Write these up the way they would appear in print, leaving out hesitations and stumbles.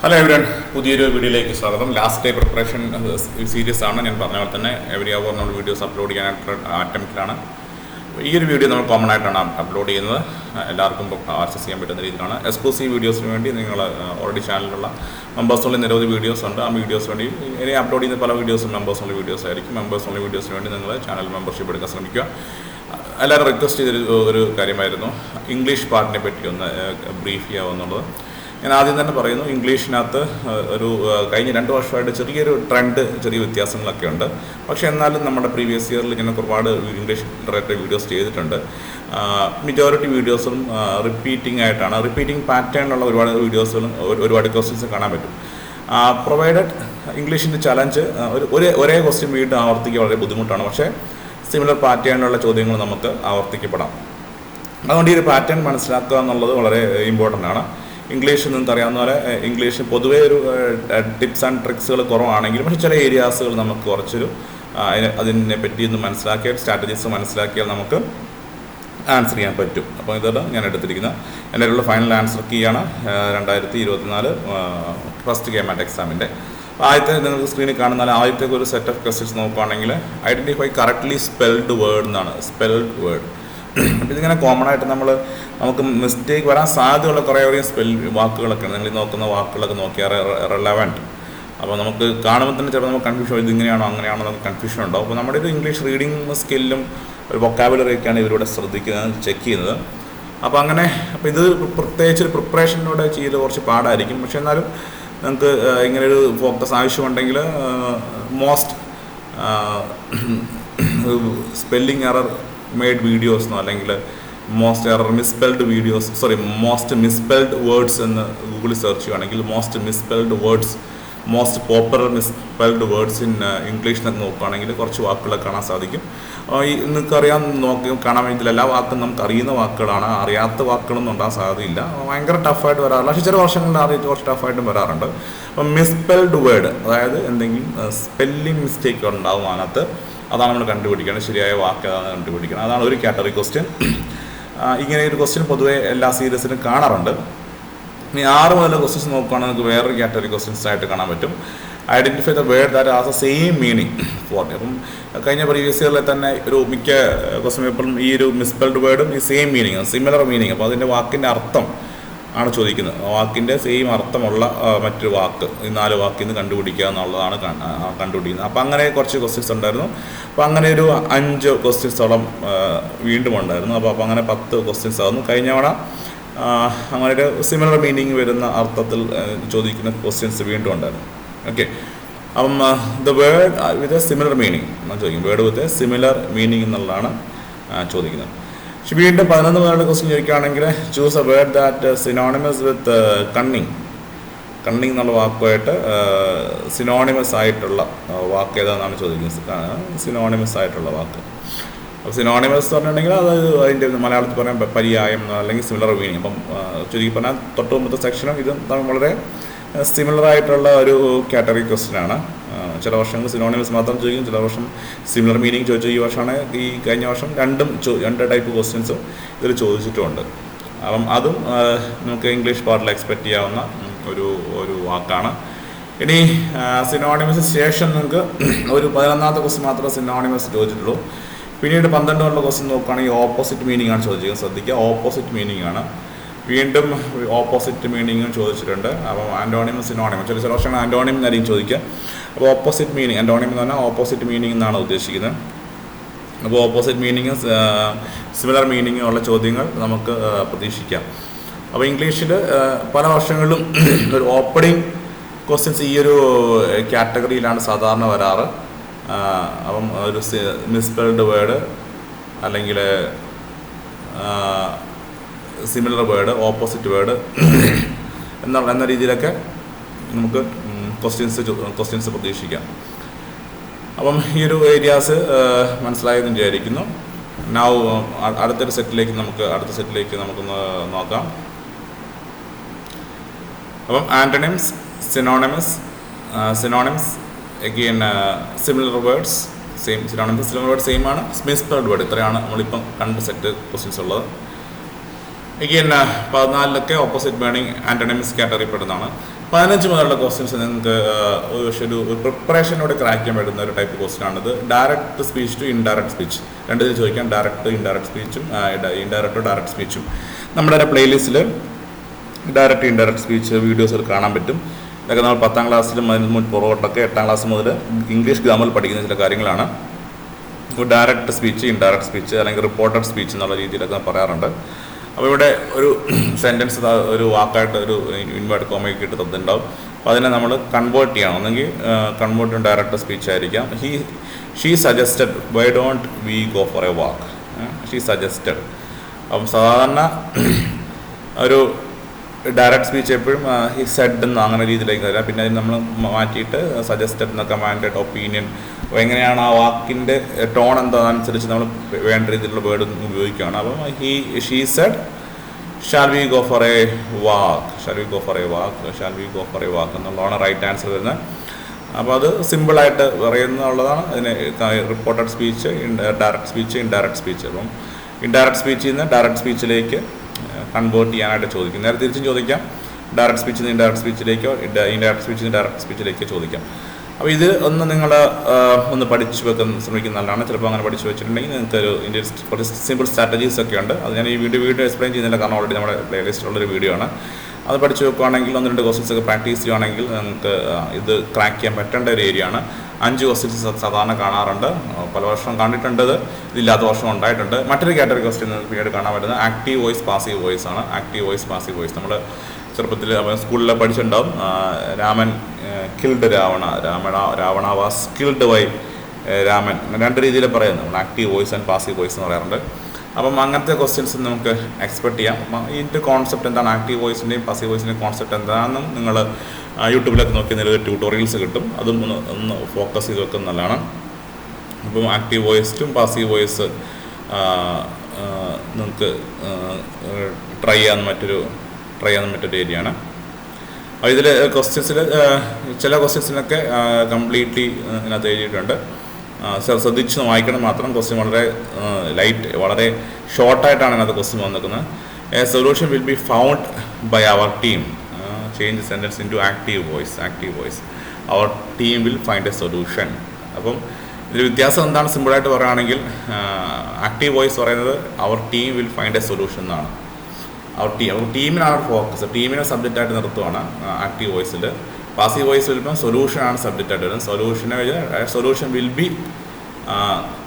Hello everyone, പുതിയൊരു വീഡിയോയിലേക്ക് സ്വാഗതം. ലാസ്റ്റ് ഡേ പ്രിപ്പറേഷൻ സീരീസ് ആണ്. ഞാൻ പറഞ്ഞ പോലെ തന്നെ എവരി അവർ നമ്മൾ വീഡിയോസ് അപ്ലോഡ് ചെയ്യാനായിട്ട് അറ്റംപ്റ്റിലാണ്. ഈ ഒരു വീഡിയോ നമ്മൾ കോമൺ ആയിട്ടാണ് അപ്ലോഡ് ചെയ്യുന്നത്. എല്ലാവർക്കും ആക്സസ് ചെയ്യാൻ പറ്റുന്ന രീതിയിലാണ്. എക്സ്ക്ലൂസീവ് വീഡിയോസിന് വേണ്ടി നിങ്ങൾ ഓൾറെഡി ചാനലിലുള്ള മെമ്പേഴ്സുള്ള നിരവധി വീഡിയോസ് ഉണ്ട്. ആ വീഡിയോസ് വേണ്ടി ഇനി അപ്ലോഡ് ചെയ്യുന്ന പല വീഡിയോസും മെമ്പേഴ്സുള്ള വീഡിയോസ് ആയിരിക്കും. മെമ്പേഴ്സുള്ള വീഡിയോസിന് വേണ്ടി നിങ്ങൾ ചാനൽ മെമ്പർഷിപ്പ് എടുക്കാൻ ശ്രമിക്കുക. എല്ലാവരും റിക്വസ്റ്റ് ചെയ്തൊരു കാര്യമായിരുന്നു ഇംഗ്ലീഷ് പാർട്ടിനെ പറ്റി ഒന്ന് ബ്രീഫ് ചെയ്യാമെന്നുള്ളത്. ഞാൻ ആദ്യം തന്നെ പറയുന്നു, ഇംഗ്ലീഷിനകത്ത് ഒരു കഴിഞ്ഞ 2 വർഷമായിട്ട് ചെറിയൊരു ട്രെൻഡ്, ചെറിയ വ്യത്യാസങ്ങളൊക്കെ ഉണ്ട്. പക്ഷേ എന്നാലും നമ്മുടെ പ്രീവിയസ് ഇയറിൽ ഇങ്ങനെ ഒരുപാട് ഇംഗ്ലീഷ് റിലേറ്റഡ് വീഡിയോസ് ചെയ്തിട്ടുണ്ട്. മെജോറിറ്റി വീഡിയോസും റിപ്പീറ്റിംഗ് പാറ്റേണിലുള്ള ഒരുപാട് വീഡിയോസുകളും ഒരുപാട് ക്വസ്റ്റ്യൻസ് കാണാൻ പറ്റും. പ്രൊവൈഡഡ് ഇംഗ്ലീഷിൻ്റെ ചലഞ്ച് ഒരേ ക്വസ്റ്റ്യൻ വീണ്ടും ആവർത്തിക്കുക വളരെ ബുദ്ധിമുട്ടാണ്. പക്ഷേ സിമിലർ പാറ്റേണിലുള്ള ചോദ്യങ്ങൾ നമുക്ക് ആവർത്തിക്കപ്പെടാം. അതുകൊണ്ട് ഈ ഒരു പാറ്റേൺ മനസ്സിലാക്കുക എന്നുള്ളത് വളരെ ഇമ്പോർട്ടൻ്റ് ആണ്. ഇംഗ്ലീഷിൽ നിങ്ങൾക്ക് അറിയാവുന്ന പോലെ ഇംഗ്ലീഷ് പൊതുവേ ഒരു ടിപ്സ് ആൻഡ് ട്രിക്സുകൾ കുറവാണെങ്കിലും പക്ഷേ ചില ഏരിയാസുകൾ നമുക്ക് കുറച്ചൊരു അതിനെ പറ്റി ഒന്ന് മനസ്സിലാക്കിയാൽ, സ്ട്രാറ്റജീസ് മനസ്സിലാക്കിയാൽ നമുക്ക് ആൻസർ ചെയ്യാൻ പറ്റും. അപ്പോൾ ഇതാണ് ഞാൻ എടുത്തിരിക്കുന്നത്. എൻ്റെ ഉള്ള ഫൈനൽ ആൻസർ കീയാണ് 2024 ഫസ്റ്റ് GMAT എക്സാമിൻ്റെ. ആദ്യത്തെ നിങ്ങൾക്ക് സ്ക്രീനിൽ കാണുന്ന ആദ്യത്തെ ഒരു സെറ്റ് ഓഫ് ക്വസ്റ്റ്യൻസ് നോക്കുകയാണെങ്കിൽ ഐഡൻറ്റിഫൈ കറക്റ്റ്ലി സ്പെൽഡ് വേർഡ് എന്നാണ്. സ്പെൽഡ് വേർഡ് അപ്പോൾ ഇതിങ്ങനെ കോമൺ ആയിട്ട് നമുക്ക് മിസ്റ്റേക്ക് വരാൻ സാധ്യതയുള്ള കുറേ വാക്കുകളൊക്കെ ഉണ്ട്. നിങ്ങൾ നോക്കുന്ന വാക്കുകളൊക്കെ നോക്കിയാൽ റെലവൻറ്റ്. അപ്പോൾ നമുക്ക് കാണുമ്പോൾ തന്നെ ചിലപ്പോൾ നമുക്ക് കൺഫ്യൂഷൻ, ഇതിങ്ങനെയാണോ അങ്ങനെയാണോ നമുക്ക് കൺഫ്യൂഷൻ ഉണ്ടാവും. അപ്പോൾ നമ്മുടെ ഒരു ഇംഗ്ലീഷ് റീഡിങ് സ്കില്ലും ഒരു വൊക്കാബുലറിയൊക്കെയാണ് ഇവരുടെ ശ്രദ്ധിക്കുന്നത്, ചെക്ക് ചെയ്യുന്നത്. അപ്പോൾ ഇത് പ്രത്യേകിച്ച് ഒരു പ്രിപ്പറേഷനിലൂടെ ചെയ്ത് കുറച്ച് പാടായിരിക്കും. പക്ഷെ എന്നാലും നമുക്ക് ഇങ്ങനെയൊരു ഫോക്കസ് ആവശ്യമുണ്ടെങ്കിൽ most spelling error made videos അല്ലെങ്കിൽ മോസ്റ്റ് മിസ്പെൽഡ് വേർഡ്സ് എന്ന് ഗൂഗിളിൽ സെർച്ച് ചെയ്യുകയാണെങ്കിൽ most popular misspelled words in English എന്നൊക്കെ നോക്കുകയാണെങ്കിൽ കുറച്ച് വാക്കുകളൊക്കെ കാണാൻ സാധിക്കും. കാണാൻ വേണ്ടി എല്ലാ വാക്കും നമുക്ക് അറിയുന്ന വാക്കുകളാണ്. അറിയാത്ത വാക്കുകളൊന്നും ഉണ്ടാകാൻ സാധ്യതയില്ല. ഭയങ്കര ടഫായിട്ട് വരാറില്ല. പക്ഷേ ചില വർഷങ്ങളിൽ കുറച്ച് ടഫായിട്ടും വരാറുണ്ട്. അപ്പം മിസ്പെൽഡ് വേർഡ്, അതായത് എന്തെങ്കിലും സ്പെല്ലിംഗ് മിസ്റ്റേക്ക് ഉണ്ടാവും അതിനകത്ത്, അതാണ് നമ്മൾ കണ്ടുപിടിക്കേണ്ടത്. ശരിയായ വാക്ക് അതാണ് കണ്ടുപിടിക്കണം. അതാണ് ഒരു കാറ്റഗറി ക്വസ്റ്റ്യൻ. ഇങ്ങനെ ഒരു ക്വസ്റ്റ്യൻ പൊതുവേ എല്ലാ സീരീസിലും കാണാറുണ്ട്. ഇനി 6 മുതലുള്ള ക്വസ്റ്റ്യൻസ് നോക്കുകയാണെങ്കിൽ നമുക്ക് വേറൊരു കാറ്റഗറി ക്വസ്റ്റ്യൻസ് ആയിട്ട് കാണാൻ പറ്റും. Identify the word that has a same meaning for. അപ്പം കഴിഞ്ഞ പ്രീവിയസ് ഇയറിലെ തന്നെ ഒരു മിക്ക ക്വസ്റ്റ്യൻ പേപ്പറും ഈ ഒരു മിസ്പെൽഡ് വേർഡും ഈ സെയിം മീനിങ്, സിമിലർ മീനിങ്, അപ്പോൾ അതിൻ്റെ വാക്കിൻ്റെ അർത്ഥം ആണ് ചോദിക്കുന്നത്. വാക്കിൻ്റെ സെയിം അർത്ഥമുള്ള മറ്റൊരു വാക്ക്, ഈ 4 വാക്കിൽ നിന്ന് കണ്ടുപിടിക്കുക എന്നുള്ളതാണ് കണ്ടുപിടിക്കുന്നത്. അപ്പോൾ അങ്ങനെ കുറച്ച് ക്വസ്റ്റ്യൻസ് ഉണ്ടായിരുന്നു. അപ്പോൾ അങ്ങനെ ഒരു 5 ക്വസ്റ്റ്യൻസോളം വീണ്ടും ഉണ്ടായിരുന്നു. അപ്പോൾ അങ്ങനെ 10 ക്വസ്റ്റ്യൻസ് ആയിരുന്നു. കഴിഞ്ഞ തവണ അങ്ങനെ ഒരു സിമിലർ മീനിങ് വരുന്ന അർത്ഥത്തിൽ ചോദിക്കുന്ന ക്വസ്റ്റ്യൻസ് വീണ്ടും ഉണ്ടായിരുന്നു. ഓക്കെ, അപ്പം the word with a similar meaning ചോദിക്കും. Word with a similar meaning എന്നുള്ളതാണ് ചോദിക്കുന്നത്. പക്ഷെ വീണ്ടും 11 മുതലുള്ള ക്വസ്റ്റ്യൻ ചോദിക്കുകയാണെങ്കിൽ choose a word that synonymous with cunning എന്നുള്ള വാക്കുമായിട്ട് സിനോണിമസ് ആയിട്ടുള്ള വാക്ക് ഏതാണെന്നാണ് ചോദിക്കുന്നത്. സിനോണിമസ് ആയിട്ടുള്ള വാക്ക്. അപ്പോൾ സിനോണിമസ് എന്ന് പറഞ്ഞിട്ടുണ്ടെങ്കിൽ അതായത് അതിൻ്റെ മലയാളത്തിൽ പറയാൻ പര്യായം അല്ലെങ്കിൽ സിമിലർ മീനിങ്. അപ്പം ചുരുക്കി പറഞ്ഞാൽ തൊട്ട് മുമ്പത്തെ സെക്ഷനും ഇത് വളരെ സിമിലർ ആയിട്ടുള്ള ഒരു കാറ്റഗറി ക്വസ്റ്റ്യനാണ്. ചില വർഷങ്ങൾ സിനോണിമസ് മാത്രം ചോദിക്കും, ചില വർഷം സിമിലർ മീനിങ് ചോദിച്ചു. ഈ കഴിഞ്ഞ വർഷം രണ്ട് ടൈപ്പ് ക്വസ്റ്റ്യൻസും ഇതിൽ ചോദിച്ചിട്ടുമുണ്ട്. അപ്പം അതും നമുക്ക് ഇംഗ്ലീഷ് പാർട്ടിൽ എക്സ്പെക്റ്റ് ചെയ്യാവുന്ന ഒരു വാക്കാണ്. ഇനി സിനോണിമസ് ശേഷം നിങ്ങൾക്ക് ഒരു 11ാമത്തെ ക്വസ്റ്റ്യൻ മാത്രമേ സിനോണിമസ് ചോദിച്ചിട്ടുള്ളൂ. പിന്നീട് 12 ക്വസ്റ്റ്യൻ നോക്കുകയാണെങ്കിൽ ഓപ്പോസിറ്റ് മീനിങ് ആണ് ചോദിക്കുക. ശ്രദ്ധിക്കുക, ഓപ്പോസിറ്റ് മീനിങ് ആണ്. വീണ്ടും ഓപ്പോസിറ്റ് മീനിങ്ങും ചോദിച്ചിട്ടുണ്ട്. അപ്പം ആൻറ്റോണിമം, സിനോണിമം, ചില വർഷങ്ങൾ ആൻറ്റോണിമം എന്നായിരിക്കും ചോദിക്കുക. അപ്പോൾ ഓപ്പോസിറ്റ് മീനിങ്, ആൻറ്റോണിമം എന്ന് പറഞ്ഞാൽ ഓപ്പോസിറ്റ് മീനിങ് എന്നാണ് ഉദ്ദേശിക്കുന്നത്. അപ്പോൾ ഓപ്പോസിറ്റ് മീനിങ്ങും സിമിലർ മീനിങ്ങും ഉള്ള ചോദ്യങ്ങൾ നമുക്ക് പ്രതീക്ഷിക്കാം. അപ്പോൾ ഇംഗ്ലീഷിൽ പല വർഷങ്ങളിലും ഒരു ഓപ്പണിംഗ് ക്വസ്റ്റ്യൻസ് ഈ ഒരു കാറ്റഗറിയിലാണ് സാധാരണ വരാറ്. അപ്പം ഒരു മിസ്പെൽഡ് വേർഡ് അല്ലെങ്കിൽ സിമിലർ വേർഡ്, ഓപ്പോസിറ്റ് വേർഡ് എന്ന രീതിയിലൊക്കെ നമുക്ക് ക്വസ്റ്റ്യൻസ് പ്രതീക്ഷിക്കാം. അപ്പം ഈ ഒരു ഏരിയാസ് മനസ്സിലായെന്ന് വിചാരിക്കുന്നു. അടുത്ത സെറ്റിലേക്ക് നമുക്കൊന്ന് നോക്കാം. അപ്പം antonyms, synonyms again similar words, synonyms, similar words same ആണ്. മിസ്പെൽഡ് വേർഡ്, ഇത്രയാണ് നമ്മളിപ്പം കണ്ട സെറ്റ് ക്വസ്റ്റ്യൻസ് ഉള്ളത്. again 14 ഓപ്പോസിറ്റ് ബേണിംഗ് ആന്റണിമിക്സ് കാറ്റഗറി പെടുന്നതാണ്. 15 മുതലുള്ള ക്വസ്റ്റ്യൻസ് നിങ്ങൾക്ക് ഒരു പ്രിപ്പറേഷനോട് ക്രാക്ക് ചെയ്യാൻ പറ്റുന്ന ഒരു ടൈപ്പ് ക്വസ്റ്റ്യൻ ആണിത്. Direct speech to indirect speech, രണ്ട് ഇതിൽ ചോദിക്കാം. ഡയറക്റ്റ് ഇൻഡയറക്റ്റ് സ്പീച്ചും ഇൻഡയറക്റ്റ് ടു ഡയറക്റ്റ് സ്പീച്ചും. നമ്മുടെ പ്ലേലിസ്റ്റിൽ ഡയറക്റ്റ് ഇൻഡയറക്റ്റ് സ്പീച്ച് വീഡിയോസ് കാണാൻ പറ്റും. ഇതൊക്കെ നമ്മൾ 10ാം ക്ലാസ്സിലും അതിന് പുറകോട്ടൊക്കെ 8ാം ക്ലാസ് മുതൽ ഇംഗ്ലീഷ് ഗ്രാമറിൽ പഠിക്കുന്ന ചില കാര്യങ്ങളാണ്. ഇപ്പോൾ ഡയറക്റ്റ് സ്പീച്ച്, ഇൻഡയറക്റ്റ് സ്പീച്ച് അല്ലെങ്കിൽ റിപ്പോർട്ടഡ് സ്പീച്ച് എന്നുള്ള രീതിയിലൊക്കെ പറയാറുണ്ട്. അപ്പോൾ ഇവിടെ ഒരു സെൻറ്റൻസ് ഒരു വാക്കായിട്ട് ഒരു ഇൻവേർട്ട് കോമയൊക്കെ ഇട്ട് തന്നിട്ടുണ്ടാവും. അപ്പോൾ അതിനെ നമ്മൾ കൺവേർട്ട് ചെയ്യണം. ഒന്നെങ്കിൽ കൺവേർട്ട് ടു ഡയറക്റ്റ് സ്പീച്ച് ആയിരിക്കാം. She suggested why don't we go for a walk. She suggested. അപ്പം സാധാരണ ഒരു ഡയറക്റ്റ് സ്പീച്ച് എപ്പോഴും ഹി സെഡ് എന്ന് അങ്ങനെ രീതിയിലേക്ക് വരാം. പിന്നെ അതിന് നമ്മൾ മാറ്റിയിട്ട് സജസ്റ്റഡ് എന്ന കമാൻഡഡ്, ഒപ്പീനിയൻ, എങ്ങനെയാണ് ആ വാക്കിൻ്റെ ടോൺ എന്താണെന്നനുസരിച്ച് നമ്മൾ വേണ്ട രീതിയിലുള്ള വേർഡ് ഉപയോഗിക്കുകയാണ്. അപ്പം she said shall we go for a walk, shall we go for a walk, shall we go for a walk എന്നുള്ളതാണ് റൈറ്റ് ആൻസർ വരുന്നത്. അപ്പോൾ അത് സിമ്പിളായിട്ട് പറയുന്നുള്ളതാണ്. അതിന് reported speech, direct speech, indirect speech. അപ്പം ഇൻഡയറക്റ്റ് സ്പീച്ചിൽ നിന്ന് ഡയറക്റ്റ് സ്പീച്ചിലേക്ക് കൺവേർട്ട് ചെയ്യാനായിട്ട് ചോദിക്കും. നേരെ തിരിച്ചും ചോദിക്കാം. ഡയറക്റ്റ് സ്പീച്ചിൽ നിന്ന് ഇൻഡയറക്റ്റ് സ്പീച്ചിലേക്കോ ഇൻഡയറക്റ്റ് സ്പീച്ചിൽ നിന്ന് ഡയറക്റ്റ് സ്പീച്ചിലേക്കോ ചോദിക്കാം. അപ്പോൾ ഇത് നിങ്ങൾ ഒന്ന് പഠിച്ചു വെക്കാൻ ശ്രമിക്കുന്ന നല്ലതാണ്. ചിലപ്പോൾ അങ്ങനെ പഠിച്ചു വെച്ചിട്ടുണ്ടെങ്കിൽ നിങ്ങൾക്ക് ഒരു സിമ്പിൾ സ്ട്രാറ്റജീസ് ഒക്കെ ഉണ്ട്. അത് ഞാൻ ഈ വീഡിയോ എക്സ്പ്ലെയിൻ ചെയ്യുന്നില്ല, കാരണം ഓൾറെഡി നമ്മുടെ പ്ലേലിസ്റ്റിലുള്ളൊരു വീഡിയോ ആണ്. അത് പഠിച്ചു വെക്കുകയാണെങ്കിൽ 1-2 ക്വസ്റ്റ്യൻസ് ഒക്കെ പ്രാക്ടീസ് ചെയ്യുകയാണെങ്കിൽ നിങ്ങൾക്ക് ഇത് ക്രാക്ക് ചെയ്യാൻ പറ്റേണ്ട ഒരു ഏരിയ ആണ്. 5 ക്വസ്റ്റ്യൻസ് സാധാരണ കാണാറുണ്ട്. പല വർഷം കണ്ടിട്ടുണ്ട്, ഇതില്ലാത്ത വർഷം ഉണ്ടായിട്ടുണ്ട്. മറ്റൊരു കാറ്റഗറി ക്വസ്റ്റ്യൻ പിന്നീട് കാണാൻ പറ്റുന്നത് ആക്റ്റീവ് വോയിസ്, പാസീവ് വോയിസ് ആണ്. ആക്റ്റീവ് വോയിസ്, പാസീവ് വോയിസ് നമ്മൾ ചെറുപ്പത്തിൽ സ്കൂളിൽ പഠിച്ചിട്ടുണ്ടാവും. Raman killed Ravana was killed by Raman. രണ്ട് രീതിയിൽ പറയുന്നത് നമ്മൾ active voice and passive voice എന്ന് പറയാറുണ്ട്. അപ്പം അങ്ങനത്തെ ക്വസ്റ്റ്യൻസ് നമുക്ക് എക്സ്പെക്ട് ചെയ്യാം. അപ്പം ഇതിൻ്റെ കോൺസെപ്റ്റ് എന്താണ്, ആക്റ്റീവ് വോയിസിൻ്റെയും പാസീവ് വോയിസിൻ്റെയും കോൺസെപ്റ്റ് എന്താണെന്നും നിങ്ങൾ യൂട്യൂബിലൊക്കെ നോക്കി നിലവിൽ ട്യൂട്ടോറിയൽസ് കിട്ടും. അതും ഒന്ന് ഫോക്കസ് ചെയ്ത് വെക്കുന്നത് നല്ലതാണ്. അപ്പം ആക്റ്റീവ് വോയിസും പാസീവ് വോയിസ് നിങ്ങൾക്ക് ട്രൈ ചെയ്യാൻ മറ്റൊരു ഏരിയ ആണ്. അപ്പോൾ ഇതിൽ ക്വസ്റ്റ്യൻസിൽ ചില ക്വസ്റ്റ്യൻസിനൊക്കെ കംപ്ലീറ്റ്ലി ഇതിനകത്ത് എഴുതിയിട്ടുണ്ട്. ശ്രദ്ധിച്ച് വായിക്കണം മാത്രം. ക്വസ്റ്റ്യൻ വളരെ ഷോർട്ടായിട്ടാണ് അതിനകത്ത് ക്വസ്റ്റ്യൻ വന്നിരിക്കുന്നത്. A solution will be found by our team. Change sentence into active voice. Our team will find a solution. അപ്പം ഇതിൽ വ്യത്യാസം എന്താണ് സിമ്പിളായിട്ട് പറയുകയാണെങ്കിൽ, ആക്റ്റീവ് വോയിസ് പറയുന്നത് our team will find a solution എന്നാണ്. അവർ ടീമിനാണ് ഫോക്കസ്, ടീമിനെ സബ്ജക്റ്റായിട്ട് നിർത്തുവാണ് ആക്റ്റീവ് വോയിസിൽ. പാസീവ് വോയിസ് വരുമ്പോൾ സൊല്യൂഷനാണ് സബ്ജക്റ്റായിട്ട് വരുന്നത്. സൊല്യൂഷൻ വിൽ ബി,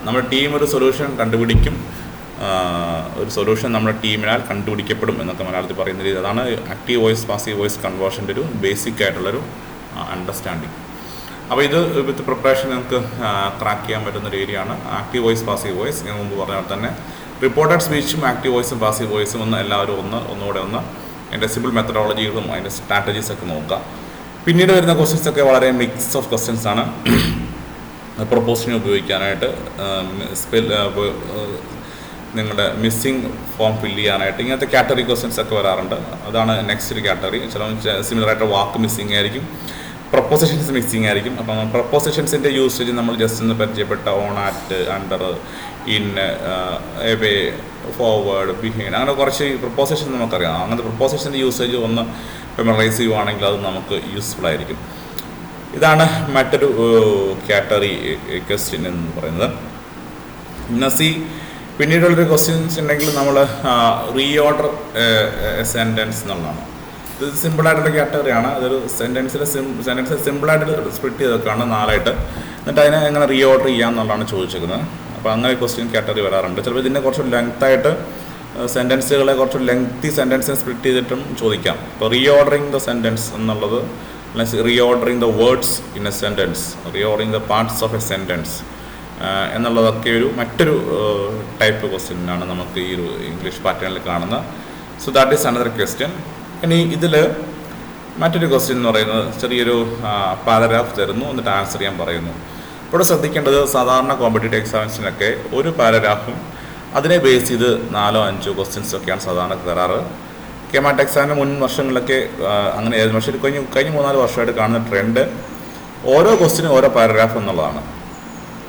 നമ്മുടെ ടീം ഒരു സൊല്യൂഷൻ കണ്ടുപിടിക്കും, ഒരു സൊല്യൂഷൻ നമ്മുടെ ടീമിനാൽ കണ്ടുപിടിക്കപ്പെടും എന്നൊക്കെ മലയാളത്തിൽ പറയുന്ന രീതി. അതാണ് ആക്റ്റീവ് വോയിസ് പാസീവ് വോയിസ് കൺവേർഷൻ്റെ ഒരു ബേസിക് ആയിട്ടുള്ളൊരു അണ്ടർസ്റ്റാൻഡിങ്. അപ്പോൾ ഇത് വിത്ത് പ്രിപ്പറേഷൻ നമുക്ക് ക്രാക്ക് ചെയ്യാൻ പറ്റുന്നൊരു ഏരിയ ആണ് ആക്റ്റീവ് വോയിസ് പാസീവ് വോയിസ്. ഞാൻ മുമ്പ് പറഞ്ഞ പോലെ തന്നെ റിപ്പോർട്ടഡ് സ്പീച്ചും ആക്റ്റീവ് വോയിസും പാസീവ് വോയിസും എല്ലാവരും ഒന്നുകൂടെ അതിൻ്റെ സിമ്പിൾ മെത്തഡോളജികളും അതിൻ്റെ സ്ട്രാറ്റജീസൊക്കെ നോക്കുക. പിന്നീട് വരുന്ന ക്വസ്റ്റ്യൻസൊക്കെ വളരെ മിക്സ് ഓഫ് ക്വസ്റ്റ്യൻസ് ആണ്. പ്രൊപ്പോസിഷനെ ഉപയോഗിക്കാനായിട്ട്, നിങ്ങളുടെ മിസ്സിംഗ് ഫോം ഫില്ല് ചെയ്യാനായിട്ട് ഇങ്ങനത്തെ കാറ്റഗറി ക്വസ്റ്റ്യൻസ് ഒക്കെ വരാറുണ്ട്. അതാണ് നെക്സ്റ്റ് ഒരു കാറ്റഗറി. സിമിലറായിട്ട് വാക്ക് മിസ്സിംഗ് ആയിരിക്കും, പ്രൊപ്പോസിഷൻസ് മിസ്സിംഗ് ആയിരിക്കും. അപ്പം പ്രൊപ്പോസിഷൻസിൻ്റെ യൂസേജ് നമ്മൾ ജസ്റ്റ് ഒന്ന് പരിചയപ്പെട്ട on, at, under, in, away, forward, behind, അങ്ങനെ കുറച്ച് പ്രൊപ്പോസിഷൻ നമുക്കറിയാം. അങ്ങനത്തെ പ്രൊപ്പോസിഷൻ്റെ യൂസേജ് ഒന്ന് മെമ്മറൈസ് ചെയ്യുവാണെങ്കിൽ അത് നമുക്ക് യൂസ്ഫുൾ ആയിരിക്കും. ഇതാണ് മറ്റൊരു കാറ്റഗറി ക്വസ്റ്റ്യൻ എന്ന് പറയുന്നത്. പിന്നീടുള്ളൊരു ക്വസ്റ്റ്യൻസ് ഉണ്ടെങ്കിൽ നമ്മൾ റീഓർഡർ സെൻറ്റൻസ് എന്നുള്ളതാണ്. ഇത് സിമ്പിളായിട്ടുള്ള കാറ്റഗറിയാണ്. അതൊരു സെൻറ്റൻസ് സിമ്പിളായിട്ട് സ്പ്ലിറ്റ് ചെയ്തൊക്കെയാണ് 4ആയിട്ട്. എന്നിട്ട് അതിനെ എങ്ങനെ റീഓർഡർ ചെയ്യാം എന്നുള്ളതാണ് ചോദിച്ചിരിക്കുന്നത്. അപ്പോൾ അങ്ങനെ ക്വസ്റ്റ്യൻ കാറ്റഗറി വരാറുണ്ട്. ചിലപ്പോൾ ഇതിനെ കുറച്ച് ലെങ്ത്തായിട്ട് സെൻറ്റൻസുകളെ കുറച്ച് ലെങ്തി സെൻറ്റൻസിനെ സ്പ്ലിറ്റ് ചെയ്തിട്ടും ചോദിക്കാം. ഇപ്പോൾ റീഓർഡറിങ് ദ സെൻറ്റൻസ് എന്നുള്ളത്, അല്ലെങ്കിൽ reordering the words in a sentence, reordering the parts of a sentence എന്നുള്ളതൊക്കെ മറ്റൊരു ടൈപ്പ് ക്വസ്റ്റ്യനാണ് നമുക്ക് ഈ ഒരു ഇംഗ്ലീഷ് പാറ്റേണിൽ കാണുന്നത്. So that is another question. ഇനി ഇതിൽ മറ്റൊരു ക്വസ്റ്റ്യൻ എന്ന് പറയുന്നത് ചെറിയൊരു പാരഗ്രാഫ് തരുന്നു, എന്നിട്ട് ആൻസർ ചെയ്യാൻ പറയുന്നു. ഇവിടെ ശ്രദ്ധിക്കേണ്ടത്, സാധാരണ കോമ്പറ്റേറ്റീവ് എക്സാമിനേഷനൊക്കെ ഒരു പാരഗ്രാഫും അതിനെ ബേസ് ചെയ്ത് 4-5 ക്വസ്റ്റ്യൻസൊക്കെയാണ് സാധാരണ തരാറ്. കെമാറ്റ് എക്സാമിന് മുൻ വർഷങ്ങളിലൊക്കെ അങ്ങനെ ആയിരുന്നു. പക്ഷേ കഴിഞ്ഞ 3-4 വർഷമായിട്ട് കാണുന്ന ട്രെൻഡ് ഓരോ ക്വസ്റ്റ്യനും ഓരോ പാരഗ്രാഫ് എന്നുള്ളതാണ്.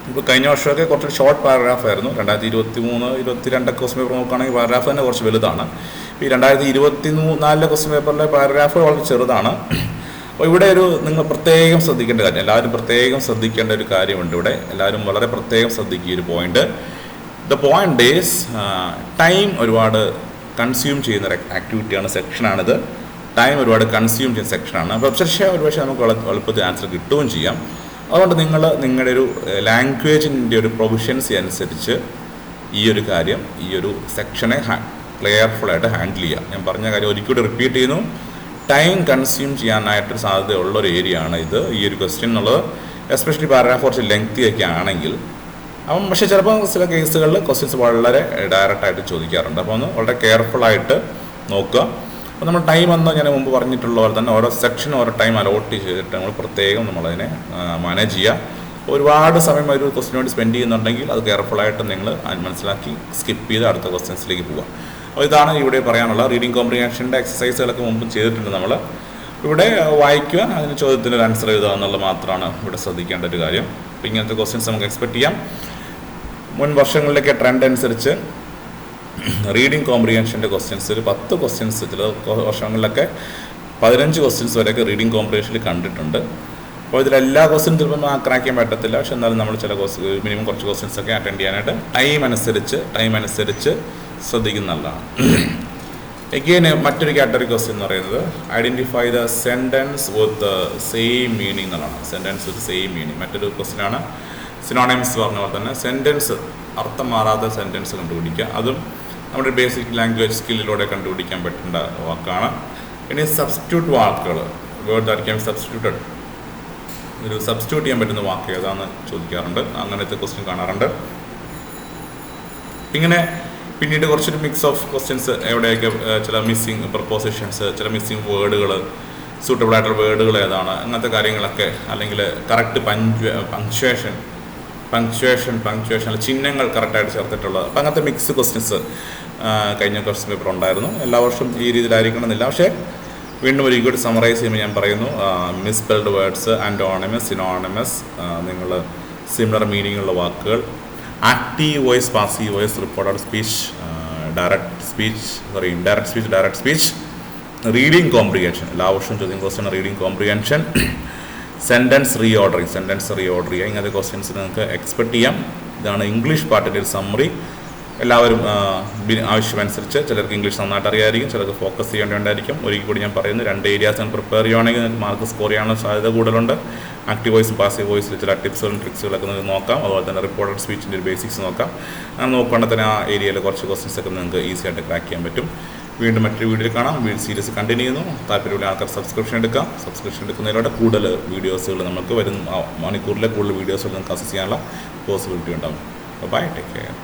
ഇപ്പോൾ കഴിഞ്ഞ വർഷമൊക്കെ കുറച്ച് ഷോർട്ട് പാരഗ്രാഫ് ആയിരുന്നു. 2023-22 ക്വസ്റ്റ്യൻ പേപ്പർ നോക്കുകയാണെങ്കിൽ പാരഗ്രാഫ് തന്നെ കുറച്ച് വലുതാണ്. ഈ 2024 ക്വസ്റ്റ്യൻ പേപ്പറിലെ പാരഗ്രാഫ് വളരെ ചെറുതാണ്. അപ്പോൾ ഇവിടെ നിങ്ങൾ പ്രത്യേകം ശ്രദ്ധിക്കേണ്ട കാര്യം, എല്ലാവരും പ്രത്യേകം ശ്രദ്ധിക്കേണ്ട ഒരു കാര്യമുണ്ട്. ഇവിടെ എല്ലാവരും വളരെ പ്രത്യേകം ശ്രദ്ധിക്കുക ഒരു point. The point is time ഒരുപാട് കൺസ്യൂം ചെയ്യുന്ന ആക്ടിവിറ്റിയാണ്, സെക്ഷനാണിത്. ടൈം ഒരുപാട് കൺസ്യൂം ചെയ്യുന്ന സെക്ഷനാണ്. അപ്പോൾ ഒരുപക്ഷെ നമുക്ക് എളുപ്പത്തിൽ ആൻസർ കിട്ടുകയും ചെയ്യാം. അതുകൊണ്ട് നിങ്ങളുടെ ഒരു ലാംഗ്വേജിൻ്റെ ഒരു പ്രൊവിഷൻസി അനുസരിച്ച് ഈ ഒരു കാര്യം, ഈ ഒരു സെക്ഷനെ ക്ലിയർഫുള്ളായിട്ട് ഹാൻഡിൽ ചെയ്യുക. ഞാൻ പറഞ്ഞ കാര്യം ഒരിക്കലും റിപ്പീറ്റ് ചെയ്യുന്നു. ടൈം കൺസ്യൂം ചെയ്യാനായിട്ടൊരു സാധ്യതയുള്ളൊരു ഏരിയ ആണ് ഇത്, ഈ ഒരു ക്വസ്റ്റ്യൻ എന്നുള്ളത്. എസ്പെഷ്യലി പാരഗ്രാഫ് കുറച്ച് ലെങ്തി ഒക്കെ ആണെങ്കിൽ. പക്ഷേ ചിലപ്പോൾ ചില കേസുകളിൽ ക്വസ്റ്റ്യൻസ് വളരെ ഡയറക്റ്റായിട്ട് ചോദിക്കാറുണ്ട്. അപ്പോൾ ഒന്ന് വളരെ കെയർഫുള്ളായിട്ട് നോക്കുക. അപ്പോൾ നമ്മൾ ടൈം എന്ന് ഞാൻ മുമ്പ് പറഞ്ഞിട്ടുള്ള പോലെ തന്നെ ഓരോ സെക്ഷൻ ഓരോ ടൈം അലോട്ട് ചെയ്തിട്ട് നമ്മൾ പ്രത്യേകം നമ്മളതിനെ മാനേജ് ചെയ്യുക. ഒരുപാട് സമയം ഒരു ക്വസ്റ്റിന് വേണ്ടി സ്പെൻഡ് ചെയ്യുന്നുണ്ടെങ്കിൽ അത് കെയർഫുള്ളായിട്ട് നിങ്ങൾ മനസ്സിലാക്കി സ്കിപ്പ് ചെയ്ത് അടുത്ത ക്വസ്റ്റ്യൻസിലേക്ക് പോവുക. അപ്പോൾ ഇതാണ് ഇവിടെ പറയാനുള്ള റീഡിംഗ് കോംപ്രിഹെൻഷൻ്റെ എക്സസൈസുകളൊക്കെ മുമ്പ് ചെയ്തിട്ടുണ്ട് നമ്മൾ. ഇവിടെ വായിക്കുക, അതിന് ചോദ്യത്തിന് ആൻസർ എഴുതുക എന്നുള്ളത് മാത്രമാണ് ഇവിടെ ശ്രദ്ധിക്കേണ്ട ഒരു കാര്യം. അപ്പോൾ ഇങ്ങനത്തെ ക്വസ്റ്റ്യൻസ് നമുക്ക് എക്സ്പെക്ട് ചെയ്യാം. മുൻ വർഷങ്ങളിലൊക്കെ ട്രെൻഡ് അനുസരിച്ച് റീഡിംഗ് കോംപ്രിഹെൻഷൻ്റെ ക്വസ്റ്റ്യൻസ് ഒരു 10 ക്വസ്റ്റ്യൻസ്, ചില വർഷങ്ങളിലൊക്കെ 15 ക്വസ്റ്റ്യൻസ് വരെയൊക്കെ റീഡിംഗ് കോംപ്രിഹെൻഷനിൽ കണ്ടിട്ടുണ്ട്. അപ്പോൾ ഇതിലെല്ലാ ക്വസ്റ്റ്യനും ചിലപ്പോൾ ക്രാക്ക് ചെയ്യാൻ പറ്റത്തില്ല. പക്ഷെ എന്നാലും നമ്മൾ ചില മിനിമം കുറച്ച് ക്വസ്റ്റ്യൻസൊക്കെ അറ്റൻഡ് ചെയ്യാനായിട്ട് ടൈം അനുസരിച്ച് ശ്രദ്ധിക്കുന്നതാണ്. എഗെയിൻ മറ്റൊരു കാറ്റഗറി ക്വസ്റ്റ്യൻ എന്ന് പറയുന്നത് identify the sentence with same meaning എന്നുള്ളതാണ്. സെൻറ്റൻസ് വിത്ത് സെയിം മീനിങ് മറ്റൊരു ക്വസ്റ്റ്യനാണ്. സിനോണിംസ് പറഞ്ഞ പോലെ തന്നെ സെൻറ്റൻസ്, അർത്ഥം മാറാത്ത സെൻറ്റൻസ് കണ്ടുപിടിക്കുക. അതും നമ്മുടെ ബേസിക് ലാംഗ്വേജ് സ്കില്ലിലൂടെ കണ്ടുപിടിക്കാൻ പറ്റേണ്ട വാക്കാണ്. ഇനി സബ്സ്റ്റിറ്റ്യൂട്ട് വാക്കുകൾ, word that can be substituted, ഒരു സബ്സ്റ്റിറ്റ്യൂട്ട് ചെയ്യാൻ പറ്റുന്ന വാക്ക് ഏതാണെന്ന് ചോദിക്കാറുണ്ട്. അങ്ങനത്തെ ക്വസ്റ്റ്യൻ കാണാറുണ്ട്. ഇങ്ങനെ പിന്നീട് കുറച്ചൊരു മിക്സ് ഓഫ് ക്വസ്റ്റ്യൻസ്, എവിടെയൊക്കെ ചില മിസ്സിങ് പ്രപ്പോസിഷൻസ്, ചില മിസ്സിങ് വേർഡുകൾ, സൂട്ടബിൾ ആയിട്ടുള്ള വേർഡുകൾ ഏതാണ്, അങ്ങനത്തെ കാര്യങ്ങളൊക്കെ, അല്ലെങ്കിൽ കറക്റ്റ് പങ്ക്ച്വേഷൻ ചിഹ്നങ്ങൾ കറക്റ്റായിട്ട് ചേർത്തിട്ടുള്ളത്. അപ്പം അങ്ങനത്തെ മിക്സ് ക്വസ്റ്റ്യൻസ് കഴിഞ്ഞ ക്വസ്റ്റ്യൻ പേപ്പർ ഉണ്ടായിരുന്നു. എല്ലാ വർഷവും ഈ രീതിയിലായിരിക്കണമെന്നില്ല. പക്ഷേ വീണ്ടും ഒരു കൂടി സമറൈസ് ചെയ്യുമ്പോൾ ഞാൻ പറയുന്നു, മിസ്പെൽഡ് വേർഡ്സ്, ആൻറ്റോണിമസ്, സിനോണിമസ്, നിങ്ങൾ സിമിലർ മീനിങ് ഉള്ള വാക്കുകൾ, active voice, passive voice, reported speech, indirect speech, direct speech, reading comprehension, എല്ലാ വർഷവും ചോദ്യം question reading comprehension, sentence re order ചെയ്യുക. ഇങ്ങനത്തെ ക്വസ്റ്റ്യൻസ് നിങ്ങൾക്ക് എക്സ്പെക്ട് ചെയ്യാം. ഇതാണ് ഇംഗ്ലീഷ് പാർട്ടിൻ്റെ ഒരു സമ്മറി. എല്ലാവരും ആവശ്യമനുസരിച്ച്, ചിലർക്ക് ഇംഗ്ലീഷ് നന്നായിട്ട് അറിയാമായിരിക്കും, ചിലർക്ക് ഫോക്കസ് ചെയ്യേണ്ടതായിരിക്കും. ഒരിക്കൽ കൂടി ഞാൻ പറയുന്നു, 2 ഏരിയാസ് ഞാൻ പ്രിപ്പയർ ചെയ്യുകയാണെങ്കിൽ നിങ്ങൾക്ക് മാർക്ക് സ്കോർ ചെയ്യാനുള്ള സാധ്യത കൂടുതലുണ്ട്. ആക്റ്റീവ് വോയിസും പാസീവ് വോയിസിൽ ചില ടിപ്സുകളും ട്രിക്സുകളൊക്കെ നിങ്ങൾക്ക് നോക്കാം. അതുപോലെ തന്നെ റിപ്പോർട്ടഡ് സ്പീച്ചിൻ്റെ ഒരു ബേസിക്സ് നോക്കാം. അങ്ങനെ നോക്കുകയാണെങ്കിൽ തന്നെ ആ ഏരിയയിൽ കുറച്ച് ക്വസ്റ്റ്യൻസൊക്കെ നിങ്ങൾക്ക് ഈസി ആയിട്ട് ക്രാക്ക് ചെയ്യാൻ പറ്റും. വീണ്ടും മറ്റൊരു വീഡിയോയിൽ കാണാം. സീരീസ് കണ്ടിന്യൂ ചെയ്യുന്നു. താല്പര്യമുള്ള ആൾക്കാർ സബ്സ്ക്രിപ്ഷൻ എടുക്കുന്നതിലൂടെ കൂടുതൽ വീഡിയോസുകൾ നമുക്ക് വരുന്ന മണിക്കൂറിലെ കൂടുതൽ വീഡിയോസുകൾ നിങ്ങൾക്ക് അക്സസ് ചെയ്യാനുള്ള പോസിബിലിറ്റി ഉണ്ടാകും. Bye, take care.